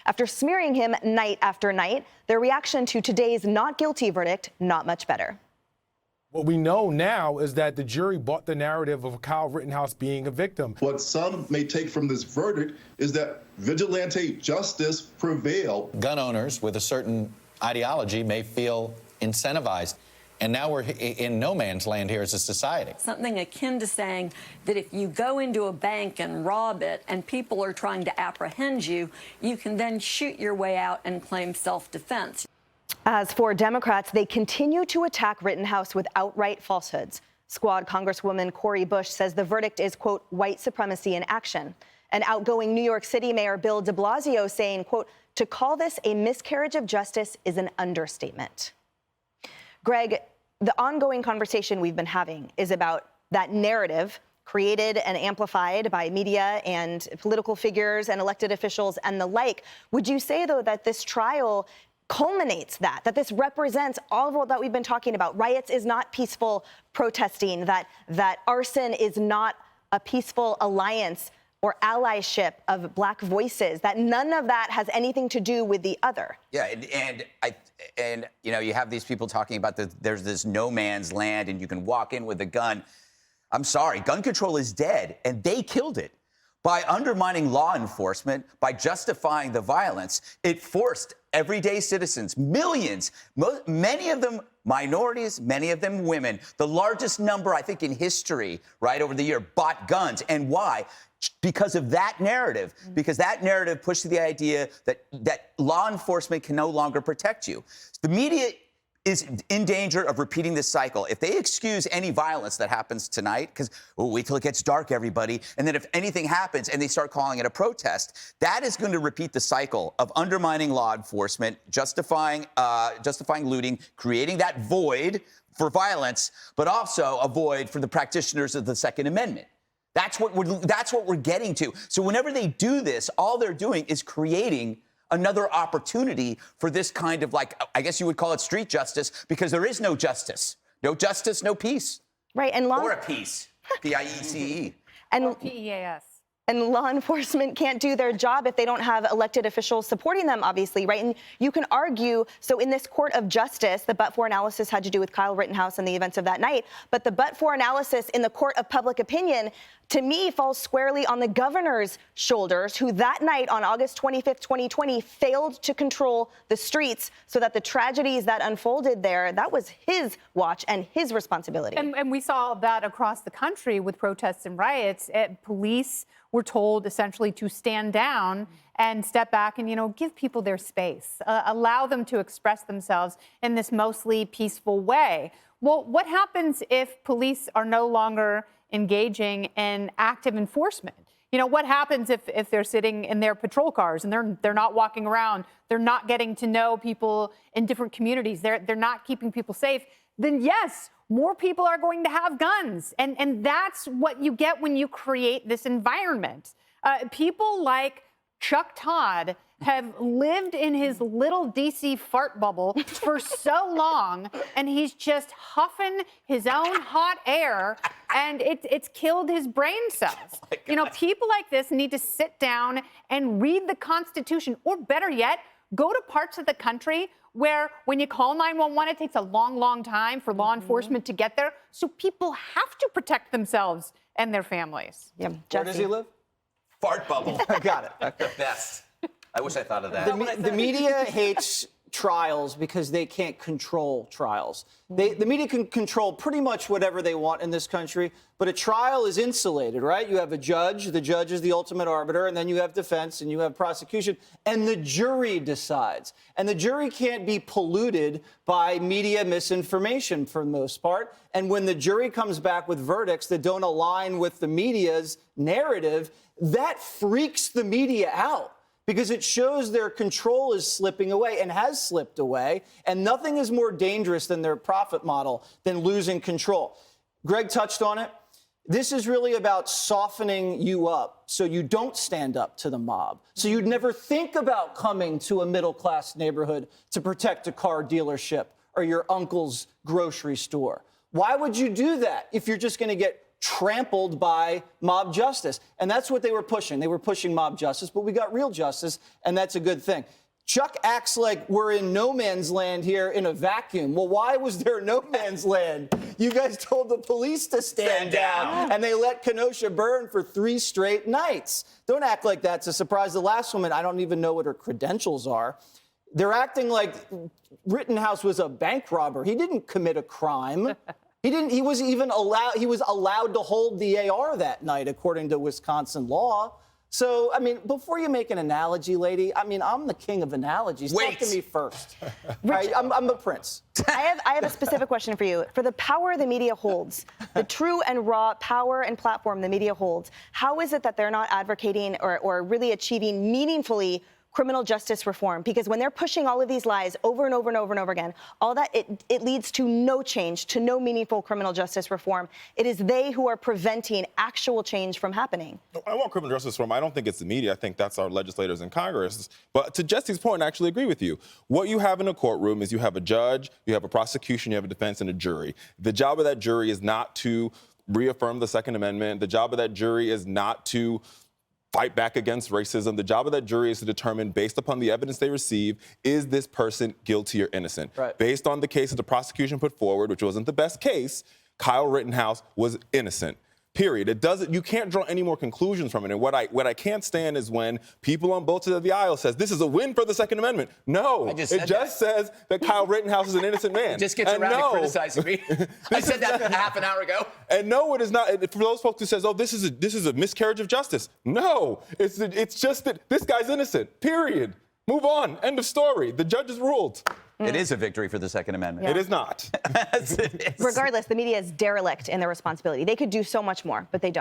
After smearing him night after night, their reaction to today's not guilty verdict, not much better. What we know now is that the jury bought the narrative of Kyle Rittenhouse being a victim. What some may take from this verdict is that vigilante justice prevailed. Gun owners with a certain ideology may feel incentivized. And now we're in no man's land here as a society. Something akin to saying that if you go into a bank and rob it and people are trying to apprehend you, you can then shoot your way out and claim self-defense. As for Democrats, they continue to attack Rittenhouse with outright falsehoods. Squad Congresswoman Cori Bush says the verdict is, quote, white supremacy in action. And outgoing New York City Mayor Bill de Blasio saying, quote, to call this a miscarriage of justice is an understatement. Greg, the ongoing conversation we've been having is about that narrative created and amplified by media and political figures and elected officials and the like. Would you say, though, that this trial culminates that this represents all of what that we've been talking about? Riots is not peaceful protesting, that arson is not a peaceful alliance or allyship of Black voices, that none of that has anything to do with the other. Yeah, and you know, you have these people talking about there's this no man's land and you can walk in with a gun. I'm sorry, gun control is dead, and they killed it. By undermining law enforcement, by justifying the violence, it forced everyday citizens, millions, many of them minorities, many of them women, the largest number, I think, in history, right, over the year, bought guns. And why? Because of that narrative, because that narrative pushed the idea that law enforcement can no longer protect you. The media is in danger of repeating this cycle. If they excuse any violence that happens tonight, because wait till it gets dark, everybody, and then if anything happens and they start calling it a protest, that is going to repeat the cycle of undermining law enforcement, justifying looting, creating that void for violence, but also a void for the practitioners of the Second Amendment. That's what we're getting to. So whenever they do this, all they're doing is creating another opportunity for this kind of, like, I guess you would call it street justice, because there is no justice. No justice, no peace. Right, and or a peace. P-I-E-C-E. And P-E-A-S. And law enforcement can't do their job if they don't have elected officials supporting them, obviously, right? And you can argue, so in this court of justice, the but-for analysis had to do with Kyle Rittenhouse and the events of that night, but the but-for analysis in the court of public opinion, to me, falls squarely on the governor's shoulders, who that night on August 25th, 2020, failed to control the streets so that the tragedies that unfolded there, that was his watch and his responsibility. And we saw that across the country with protests and riots. Police were told essentially to stand down and step back and, you know, give people their space, allow them to express themselves in this mostly peaceful way. Well, what happens if police are no longer engaging in active enforcement? You know, what happens if they're sitting in their patrol cars and they're not walking around, they're not getting to know people in different communities, they're not keeping people safe? Then yes, more people are going to have guns. And that's what you get when you create this environment. People like Chuck Todd have lived in his little DC fart bubble for so long, and he's just huffing his own hot air, and it's killed his brain cells. Oh, you know, people like this need to sit down and read the Constitution, or better yet, go to parts of the country where when you call 911, it takes a long, long time for law enforcement to get there. So people have to protect themselves and their families. Yeah, Where does he live? Fart bubble. Got it. The best. I wish I thought of that. The media hates trials because they can't control trials. The media can control pretty much whatever they want in this country, but a trial is insulated, right? You have a judge, the judge is the ultimate arbiter, and then you have defense and you have prosecution, and the jury decides. And the jury can't be polluted by media misinformation for the most part. And when the jury comes back with verdicts that don't align with the media's narrative, that freaks the media out, because it shows their control is slipping away and has slipped away. And nothing is more dangerous than their profit model than losing control. Greg touched on it. This is really about softening you up so you don't stand up to the mob. So you'd never think about coming to a middle-class neighborhood to protect a car dealership or your uncle's grocery store. Why would you do that if you're just going to get trampled by mob justice. And that's what they were pushing. They were pushing mob justice, but we got real justice, and that's a good thing. Chuck acts like we're in no man's land here in a vacuum. Well, why was there no man's land? You guys told the police to stand down, and they let Kenosha burn for 3 straight nights. Don't act like that's a surprise. The last woman, I don't even know what her credentials are. They're acting like Rittenhouse was a bank robber. He didn't commit a crime. He was allowed to hold the AR that night, according to Wisconsin law. So, I mean, before you make an analogy, lady, I mean, I'm the king of analogies. Wait. Talk to me first. Right? I'm the prince. I have a specific question for you. For the power the media holds, the true and raw power and platform the media holds, how is it that they're not advocating or really achieving meaningfully criminal justice reform? Because when they're pushing all of these lies over and over and over and over again, all that, it leads to no change, to no meaningful criminal justice reform. It is they who are preventing actual change from happening. I want criminal justice reform. I don't think it's the media. I think that's our legislators in Congress. But to Jesse's point, I actually agree with you. What you have in a courtroom is you have a judge, you have a prosecution, you have a defense, and a jury. The job of that jury is not to reaffirm the Second Amendment. The job of that jury is not to fight back against racism. The job of that jury is to determine, based upon the evidence they receive, is this person guilty or innocent? Right. Based on the case that the prosecution put forward, which wasn't the best case, Kyle Rittenhouse was innocent. Period. You can't draw any more conclusions from it. And what I can't stand is when people on both sides of the aisle says this is a win for the Second Amendment. No, it just says that Kyle Rittenhouse is an innocent man. It just gets around to criticizing me. I said that half an hour ago. And no, it is not. For those folks who says, oh, this is a miscarriage of justice. No, it's just that this guy's innocent. Period. Move on. End of story. The judge has ruled. It is a victory for the Second Amendment. It is not. Regardless, the media is derelict in their responsibility. They could do so much more, but they don't.